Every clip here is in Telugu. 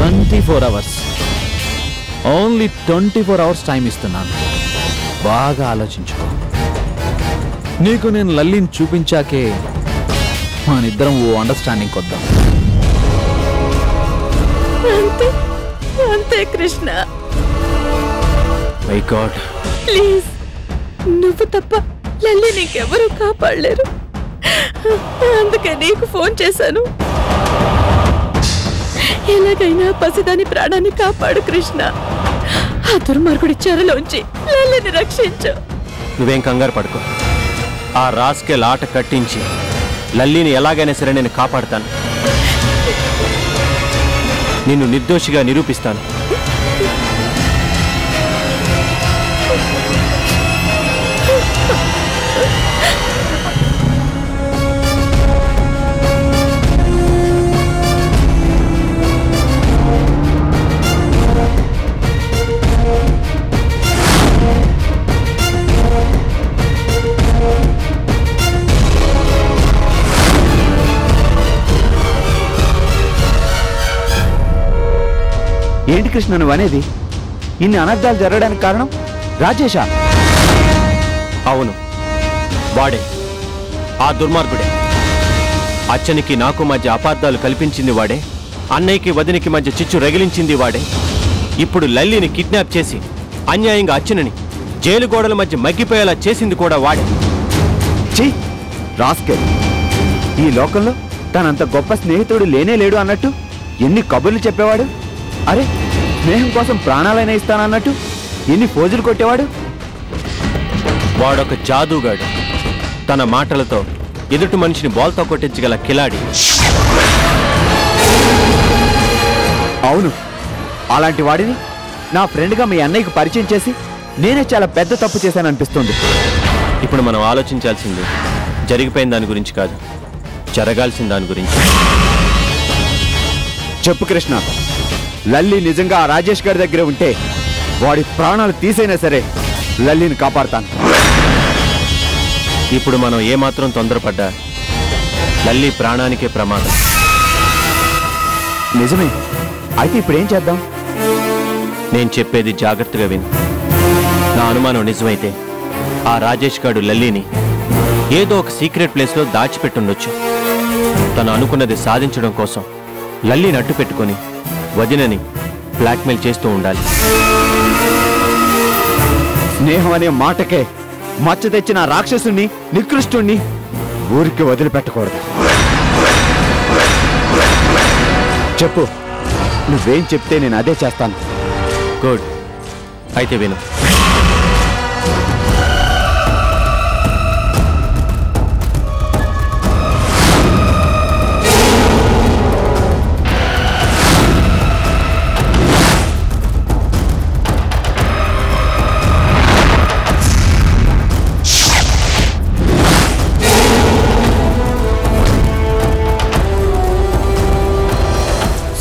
24 hours. ఓన్లీ 24 hours టైం ఇస్తున్నాను. బాగా ఆలోచించుకో. నీకు నేను లల్లిని చూపించాకే మనిద్దరం ఓ అండర్స్టాండింగ్ కొద్దాం. అంతే కృష్ణ. మై గాడ్, ప్లీజ్, నువ్వు తప్ప లల్లి నీకెవరూ కాపాడలేరు. అందుకే నీకు ఫోన్ చేశాను. ఎలాగైనా పసిదాని ప్రాణాన్ని కాపాడు కృష్ణ. ఆ దుర్మార్గుడి చెరలోంచి లల్లిని రక్షించు. నువ్వేం కంగారు పడుకో. ఆ రాస్కెల్ ఆట కట్టించి లల్లిని ఎలాగైనా సరే నేను కాపాడుతాను. నిన్ను నిర్దోషిగా నిరూపిస్తాను. ఏంటి కృష్ణ నువ్వు అనేది? ఇన్ని అనర్థాలు జరగడానికి కారణం రాజేషా? అవును, వాడే, ఆ దుర్మార్గుడే. అచ్చనికి నాకు మధ్య అపార్థాలు కల్పించింది వాడే. అన్నయ్యకి వదినికి మధ్య చిచ్చు రగిలించింది వాడే. ఇప్పుడు లల్లిని కిడ్నాప్ చేసి అన్యాయంగా అచ్చనని జైలు గోడల మధ్య మగ్గిపోయేలా చేసింది కూడా వాడే. చెయ్యి రాస్కెల్. ఈ లోకంలో తనంత గొప్ప స్నేహితుడు లేనే లేడు అన్నట్టు ఎన్ని కబుర్లు చెప్పేవాడు. అరే, స్నేహం కోసం ప్రాణాలైనా ఇస్తానన్నట్టు ఎన్ని ఫోజులు కొట్టేవాడు. వాడొక జాదూగాడు. తన మాటలతో ఎదుటి మనిషిని బాల్తో కొట్టించగల కిలాడి. అవును, అలాంటి వాడిని నా ఫ్రెండ్గా మీ అన్నయ్యకు పరిచయం చేసి నేనే చాలా పెద్ద తప్పు చేశాననిపిస్తుంది. ఇప్పుడు మనం ఆలోచించాల్సింది జరిగిపోయిన దాని గురించి కాదు, జరగాల్సిన దాని గురించి. చెప్పు కృష్ణ, లల్లి నిజంగా ఆ రాజేష్ గారి దగ్గర ఉంటే వాడి ప్రాణాలు తీసైనా సరే లల్లిని కాపాడుతాను. ఇప్పుడు మనం ఏమాత్రం తొందరపడ్డా లల్లి ప్రాణానికే ప్రమాదం. నిజమే. అయితే ఇప్పుడు ఏం చేద్దాం? నేను చెప్పేది జాగ్రత్తగా విను. నా అనుమానం నిజమైతే ఆ రాజేష్ గాడు లల్లిని ఏదో ఒక సీక్రెట్ ప్లేస్లో దాచిపెట్టుండొచ్చు. తను అనుకున్నది సాధించడం కోసం లల్లిని అడ్డు పెట్టుకొని వదినని బ్లాక్మెయిల్ చేస్తూ ఉండాలి. స్నేహం అనే మాటకే మచ్చ తెచ్చిన రాక్షసుని, నికృష్టుణ్ణి ఊరికి వదిలిపెట్టకూడదు. చెప్పు, నువ్వేం చెప్తే నేను అదే చేస్తాను. గుడ్, అయితే విను.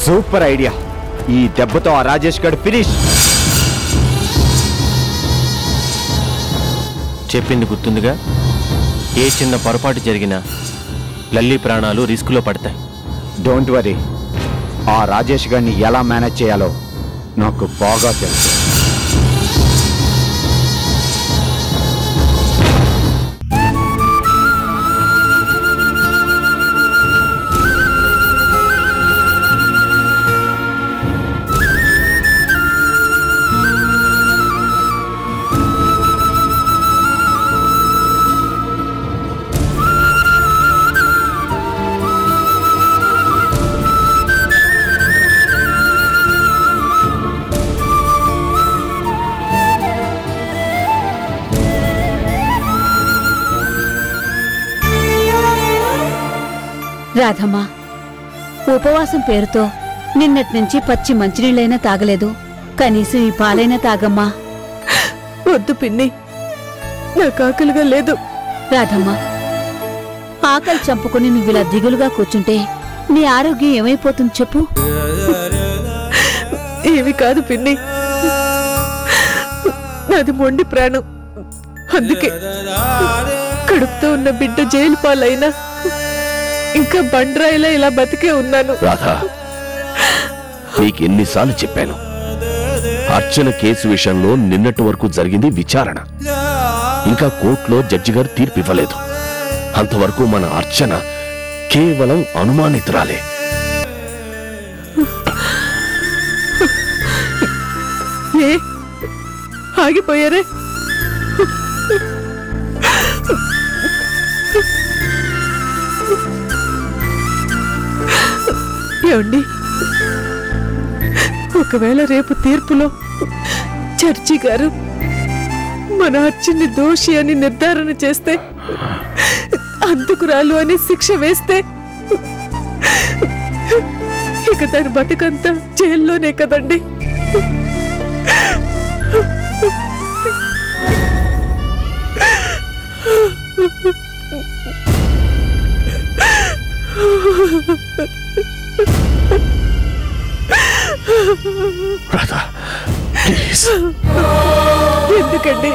Super idea. ఈ దెబ్బతో ఆ రాజేష్ గడు ఫినిష్. చెప్పింది గుర్తుందిగా? ఏ చిన్న పొరపాటు జరిగినా లల్లి ప్రాణాలు రిస్కులో పడతాయి. డోంట్ వరీ, ఆ రాజేష్ గారిని ఎలా మేనేజ్ చేయాలో నాకు బాగా తెలుసు. రాధమ్మా, ఉపవాసం పేరుతో నిన్నటి నుంచి పచ్చి మంచినీళ్ళైనా తాగలేదు. కనీసం ఈ పాలైనా తాగమ్మా. వద్దు పిన్ని, నాకు ఆకలిగా లేదు. రాధమ్మా, ఆకలి చంపుకుని నువ్విలా దిగులుగా కూర్చుంటే నీ ఆరోగ్యం ఏమైపోతుంది చెప్పు. ఏమి కాదు పిన్ని, నాది మొండి ప్రాణం. అందుకే కడుపుతో ఉన్న బిడ్డ జైలు పాలైనా ఇంకా బండ్రాయిలా ఇలా బతికే ఉన్నాను. నీకెన్నిసార్లు చెప్పాను, అర్చన కేసు విషయంలో నిన్నటి వరకు జరిగింది విచారణ. ఇంకా కోర్టులో జడ్జి గారు తీర్పు ఇవ్వలేదు. అంతవరకు మన అర్చన కేవలం అనుమానితురాలే. ఆగిపోయారే? ఏమండి, ఒకవేళ రేపు తీర్పులో జడ్జి గారు మన అర్జున్ని దోషి అని నిర్ధారణ చేస్తే, అందుకురాలు అని శిక్ష వేస్తే, ఇక దాని బతుకంతా జైల్లోనే కదండి. ఎందుకండి?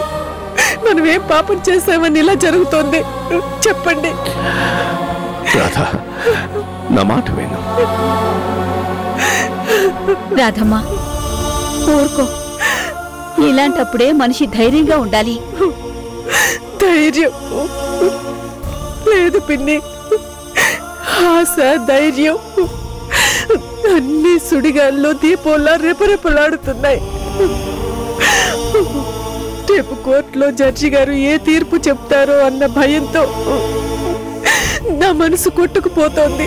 మనం ఏం పాపం చేసామని ఇలా జరుగుతోంది? చెప్పండి. రాధా, నా మాట విను. రాధమ్మ, ఊరుకో. ఇలాంటప్పుడే మనిషి ధైర్యంగా ఉండాలి. ధైర్యం లేదు పిన్ని. ఆశ, ధైర్యం అన్ని సుడిగాల్లో దీపోల్లా రెపరెపలాడుతున్నాయి. రేపు కోర్టులో జడ్జి గారు ఏ తీర్పు చెప్తారో అన్న భయంతో నా మనసు కొట్టుకుపోతోంది.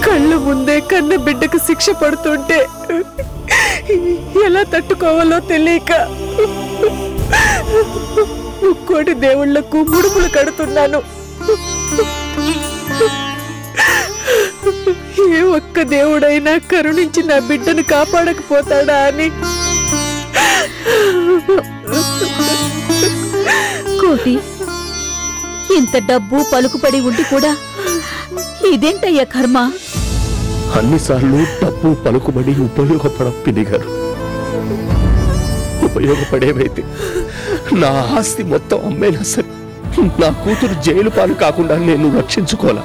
కళ్ళ ముందే కన్న బిడ్డకు శిక్ష పడుతుంటే ఎలా తట్టుకోవాలో తెలియక ముక్కోటి దేవుళ్లకు ముడుపులు కడుతున్నాను. ఏ ఒక్క దేవుడైనా కరుణించి నా బిడ్డను కాపాడకపోతాడా అని. కోటి, ఇంత డబ్బు పలుకుపడి ఉండి కూడా ఇదేంటయ్యా కర్మ? అన్నిసార్లు డబ్బు పలుకుబడి ఉపయోగపడ పినిగారు. ఉపయోగపడేవైతే నా ఆస్తి మొత్తం అమ్మేనా సరే నా కూతురు జైలు పాలు కాకుండా నేను రక్షించుకోలా.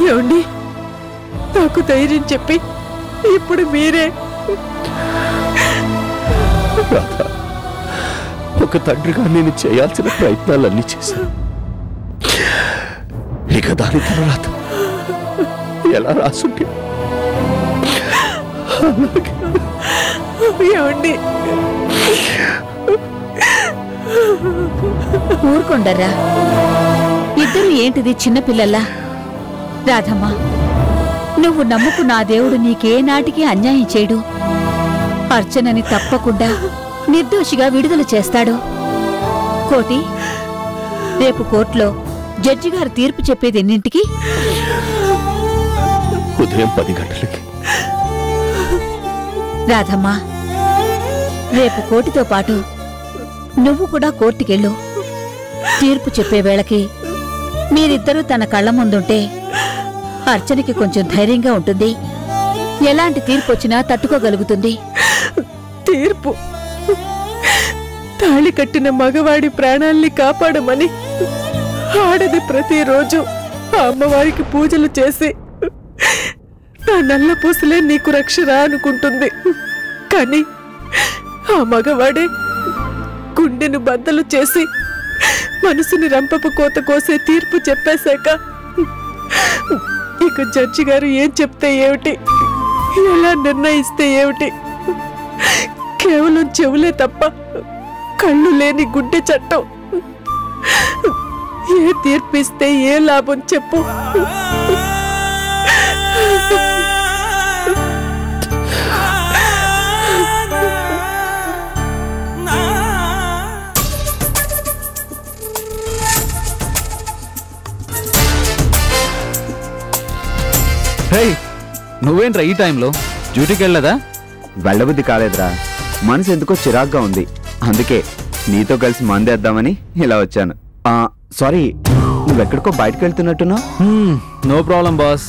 ఏమండి, నాకు ధైర్యం చెప్పి ఇప్పుడు మీరే. ఒక తండ్రిగా నేను చేయాల్సిన ప్రయత్నాలన్నీ చేశాను. ఇక దాని తర్వాత ఎలా రాసుంటే ఏమండి, ఊరుకొండర్రా. ఇద్దరు ఏంటిది చిన్నపిల్లల్లా? రాధమ్మా, నువ్వు నమ్ముకున్న ఆ దేవుడు నీకే నాటికి అన్యాయం చేయడు. అర్చనని తప్పకుండా నిర్దోషిగా విడుదల చేస్తాడు. కోటి, రేపు కోర్టులో జడ్జి గారు తీర్పు చెప్పేది ఎన్నింటికి? ఉదయం 10 గంటలకి. రాధమ్మా, రేపు కోర్టుతో పాటు నువ్వు కూడా కోర్టుకెళ్ళు. తీర్పు చెప్పే వేళకి మీరిద్దరూ తన కళ్ళ ముందుంటే అర్చనకి కొంచెం ధైర్యంగా ఉంటుంది. ఎలాంటి తీర్పు వచ్చినా తట్టుకోగలుగుతుంది. తీర్పు తాళి కట్టిన మగవాడి ప్రాణాల్ని కాపాడమని ఆడది ప్రతిరోజు ఆ అమ్మవారికి పూజలు చేసి నా నల్ల పూసలే నీకు రక్షరా అనుకుంటుంది. కానీ ఆ మగవాడే గుండెను బద్దలు చేసి మనసుని రంపపు కోత కోసే తీర్పు చెప్పేశాక ఇక జడ్జి గారు ఏం చెప్తే ఏమిటి, ఎలా నిర్ణయిస్తే ఏమిటి? కేవలం చెవులే తప్ప కళ్ళు లేని గుడ్డె చట్టం ఏ తీర్పిస్తే ఏ లాభం చెప్పు? హే, నువ్వేంట్రా ఈ టైంలో డ్యూటీకి వెళ్ళదా? వెళ్ళబుద్ధి కాలేదురా. మనసు ఎందుకో చిరాగ్గా ఉంది. అందుకే నీతో కలిసి మందేద్దామని ఇలా వచ్చాను. సారీ, నువ్వెక్కడికో బయటకు వెళ్తున్నట్టున్నావు. No problem boss.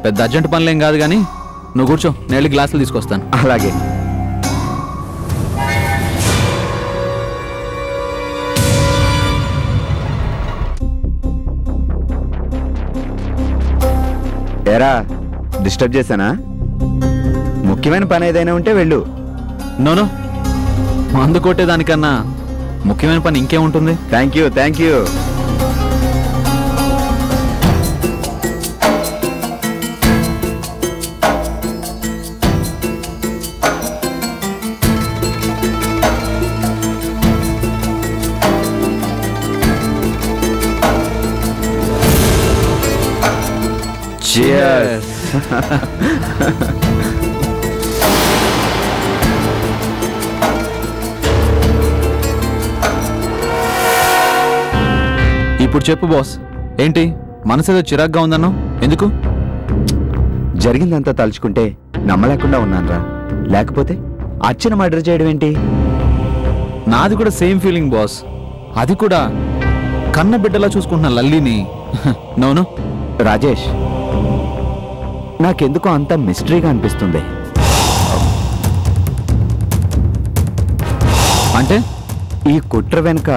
పెద్ద అర్జెంట్ పనులేం కాదు కానీ నువ్వు కూర్చో, నేను గ్లాసులు తీసుకొస్తాను. అలాగే. ఏరా డిస్టర్బ్ చేశానా? ముఖ్యమైన పని ఏదైనా ఉంటే వెళ్ళు. నోనో, మందు కొట్టేదానికన్నా ముఖ్యమైన పని ఇంకేముంటుంది? Thank you. Cheers. ఇప్పుడు చెప్పు బాస్, ఏంటి మనసేదో చిరాగ్గా ఉందన్నావు? ఎందుకు? జరిగిందంతా తలుచుకుంటే నమ్మలేకుండా ఉన్నానురా. లేకపోతే అర్చన మర్డర్ చేయడం ఏంటి? నాది కూడా సేమ్ ఫీలింగ్ బాస్. అది కూడా కన్న బిడ్డలా చూసుకుంటున్న లల్లిని. నోను రాజేష్, నాకెందుకో అంత మిస్టరీగా అనిపిస్తుంది. అంటే ఈ కుట్ర వెనుక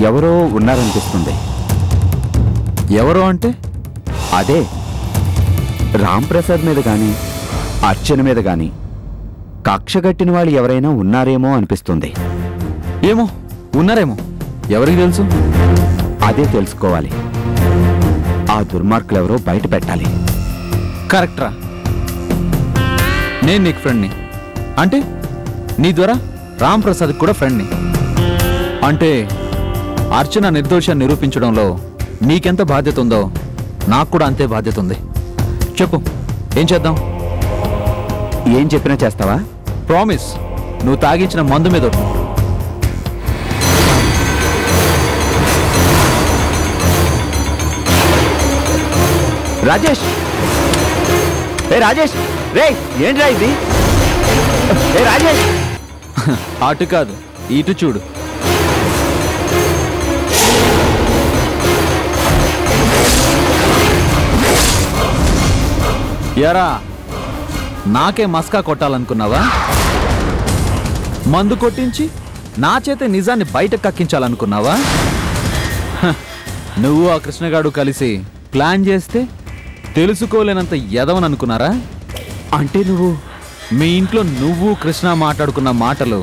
ఎవరో ఉన్నారనిపిస్తుంది. ఎవరో అంటే? అదే రాంప్రసాద్ మీద గాని అర్చన మీద గాని కక్షగట్టిన వాళ్ళు ఎవరైనా ఉన్నారేమో అనిపిస్తుంది. ఏమో, ఉన్నారేమో, ఎవరికి తెలుసు? అదే తెలుసుకోవాలి. ఆ దుర్మార్గులు ఎవరో బయట పెట్టాలి. కరెక్ట్రా. నేను నీకు ఫ్రెండ్ని అంటే నీ ద్వారా రాంప్రసాద్ కూడా ఫ్రెండ్ని అంటే అర్చన నిర్దోషాన్ని నిరూపించడంలో నీకెంత బాధ్యత ఉందో నాకు కూడా అంతే బాధ్యత ఉంది. చెప్పు, ఏం చేద్దాం? ఏం చెప్పినా చేస్తావా? ప్రామిస్. నువ్వు తాగించిన మందు మీద ఒట్టు. రాజేష్, రాజేష్, రే ఏంట్రా ఇది? రాజేష్, అటు కాదు, ఇటు చూడు. ఎరా, నాకే మస్కా కొట్టాలనుకున్నావా? మందు కొట్టించి నా చేతే నిజాన్ని బయట కక్కించాలనుకున్నావా? నువ్వు ఆ కృష్ణగాడు కలిసి ప్లాన్ చేస్తే తెలుసుకోలేనంత ఎదవననుకున్నారా? అంటే నువ్వు మీ ఇంట్లో నువ్వు కృష్ణ మాట్లాడుకున్న మాటలు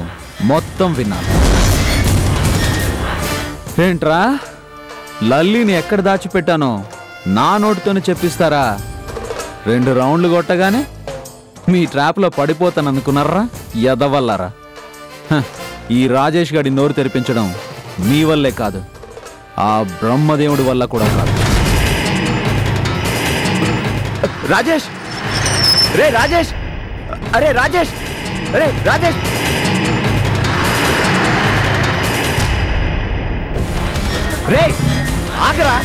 మొత్తం విన్నాను. ఏంట్రా, లల్లిని ఎక్కడ దాచిపెట్టానో నా నోటితోనే చెప్పిస్తారా? 2 రౌండ్లు కొట్టగానే మీ ట్రాప్లో పడిపోతాననుకున్నారా ఎదవల్లారా? ఈ రాజేష్ గాడి నోరు తెరిపించడం మీ వల్లే కాదు, ఆ బ్రహ్మదేవుడి వల్ల కూడా కాదు. రాజేష్, రే రాజేష్, అరే రాజేష్, అరే రాజేష్, రే ఆగరా.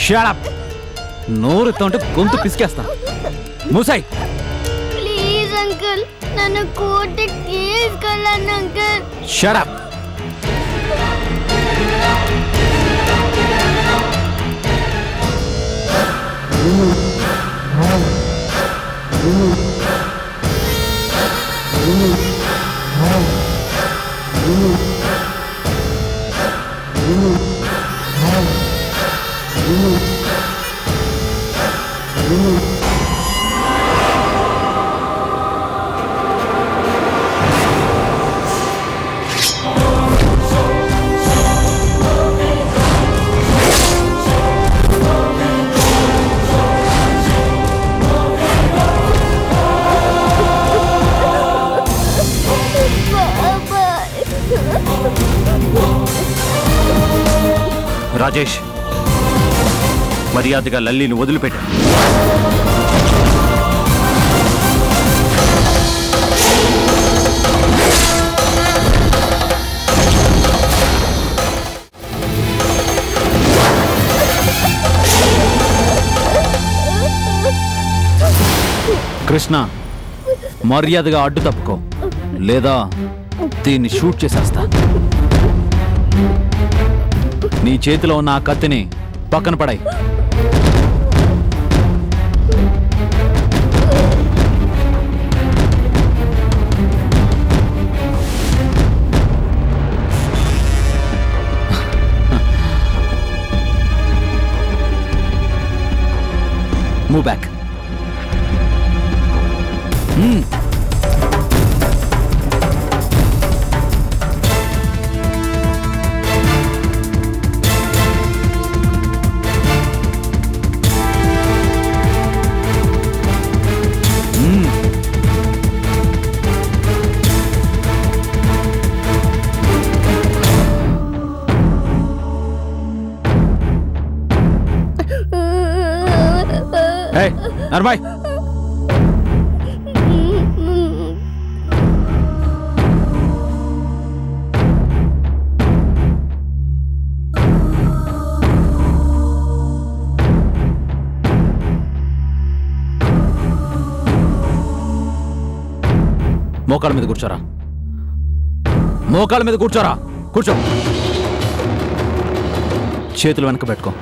Shut up! నోరుతో ఉంటే గొంతు పిసికేస్తా. మూసాయి. ప్లీజ్ అంకుల్, నన్ను కోర్టుకి తీసుకెళ్ళండి అంకుల్. Shut up! రాజేష్, మర్యాదగా లల్లిని వదిలిపెట్టు. కృష్ణ, మర్యాదగా అడ్డు తప్పుకో, లేదా దీన్ని షూట్ చేసేస్తా. నీ చేతిలో ఉన్న ఆ కత్తిని పక్కన పడాయి. Move back. నర్మాయ్, మోకాళ్ళ మీద కూర్చోరా. మోకాళ్ళ మీద కూర్చోరా. కూర్చో. చేతులు వెనక పెట్టుకో.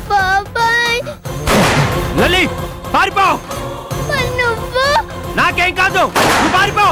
బాబాయ్, లల్లి పారిపో. నువ్వు నాకేం కాదు, నువ్వు పారిపో.